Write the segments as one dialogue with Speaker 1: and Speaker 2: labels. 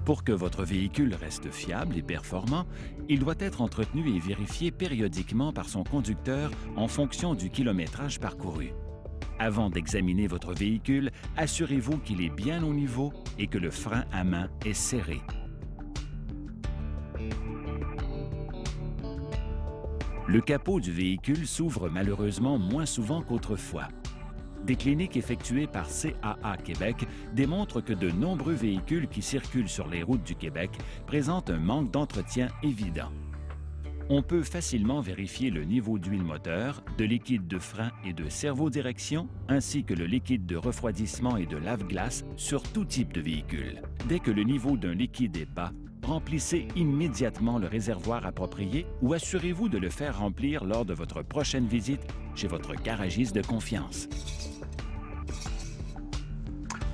Speaker 1: Pour que votre véhicule reste fiable et performant, il doit être entretenu et vérifié périodiquement par son conducteur en fonction du kilométrage parcouru. Avant d'examiner votre véhicule, assurez-vous qu'il est bien au niveau et que le frein à main est serré. Le capot du véhicule s'ouvre malheureusement moins souvent qu'autrefois. Des cliniques effectuées par CAA Québec démontrent que de nombreux véhicules qui circulent sur les routes du Québec présentent un manque d'entretien évident. On peut facilement vérifier le niveau d'huile moteur, de liquide de frein et de cerveau-direction, ainsi que le liquide de refroidissement et de lave-glace sur tout type de véhicule. Dès que le niveau d'un liquide est bas, remplissez immédiatement le réservoir approprié ou assurez-vous de le faire remplir lors de votre prochaine visite chez votre garagiste de confiance.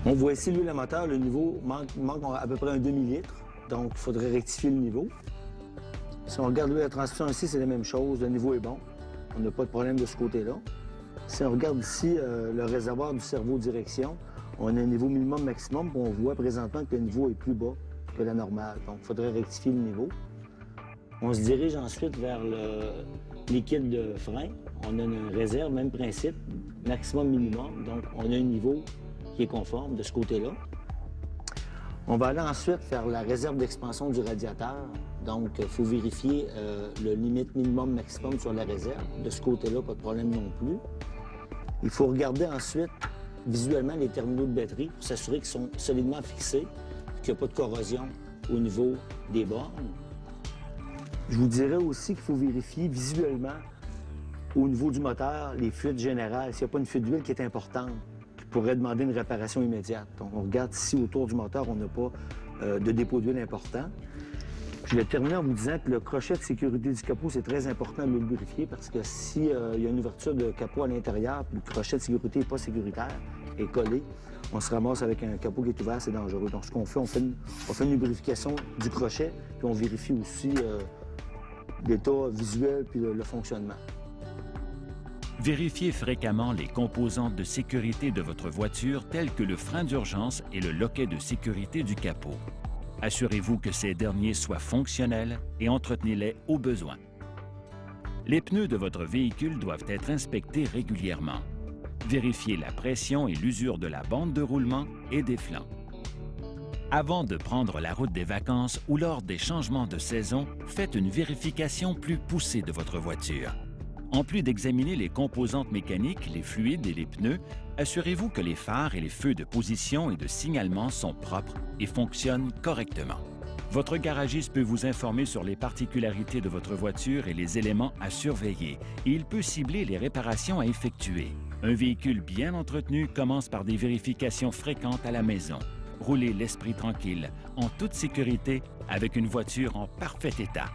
Speaker 2: On voit ici l'huile à moteur, le niveau manque à peu près un demi-litre, donc il faudrait rectifier le niveau. Si on regarde l'huile à transmission ici, c'est la même chose, le niveau est bon, on n'a pas de problème de ce côté-là. Si on regarde ici le réservoir du cerveau-direction, on a un niveau minimum-maximum, on voit présentement que le niveau est plus bas que la normale, donc il faudrait rectifier le niveau. On se dirige ensuite vers le liquide de frein, on a une réserve, même principe, maximum-minimum, donc on a un niveau qui est conforme de ce côté-là. On va aller ensuite faire la réserve d'expansion du radiateur. Donc, il faut vérifier le limite minimum-maximum sur la réserve. De ce côté-là, pas de problème non plus. Il faut regarder ensuite visuellement les terminaux de batterie pour s'assurer qu'ils sont solidement fixés, qu'il n'y a pas de corrosion au niveau des bornes. Je vous dirais aussi qu'il faut vérifier visuellement au niveau du moteur les fuites générales. S'il n'y a pas une fuite d'huile qui est importante, pourrait demander une réparation immédiate. Donc, on regarde ici autour du moteur, on n'a pas de dépôt d'huile important. Je vais terminer en vous disant que le crochet de sécurité du capot, c'est très important de le lubrifier parce que s'il y a une ouverture de capot à l'intérieur, puis le crochet de sécurité n'est pas sécuritaire, est collé, on se ramasse avec un capot qui est ouvert, c'est dangereux. Donc, ce qu'on fait, on fait une lubrification du crochet, puis on vérifie aussi l'état visuel puis le fonctionnement.
Speaker 1: Vérifiez fréquemment les composantes de sécurité de votre voiture telles que le frein d'urgence et le loquet de sécurité du capot. Assurez-vous que ces derniers soient fonctionnels et entretenez-les au besoin. Les pneus de votre véhicule doivent être inspectés régulièrement. Vérifiez la pression et l'usure de la bande de roulement et des flancs. Avant de prendre la route des vacances ou lors des changements de saison, faites une vérification plus poussée de votre voiture. En plus d'examiner les composantes mécaniques, les fluides et les pneus, assurez-vous que les phares et les feux de position et de signalement sont propres et fonctionnent correctement. Votre garagiste peut vous informer sur les particularités de votre voiture et les éléments à surveiller, et il peut cibler les réparations à effectuer. Un véhicule bien entretenu commence par des vérifications fréquentes à la maison. Roulez l'esprit tranquille, en toute sécurité, avec une voiture en parfait état.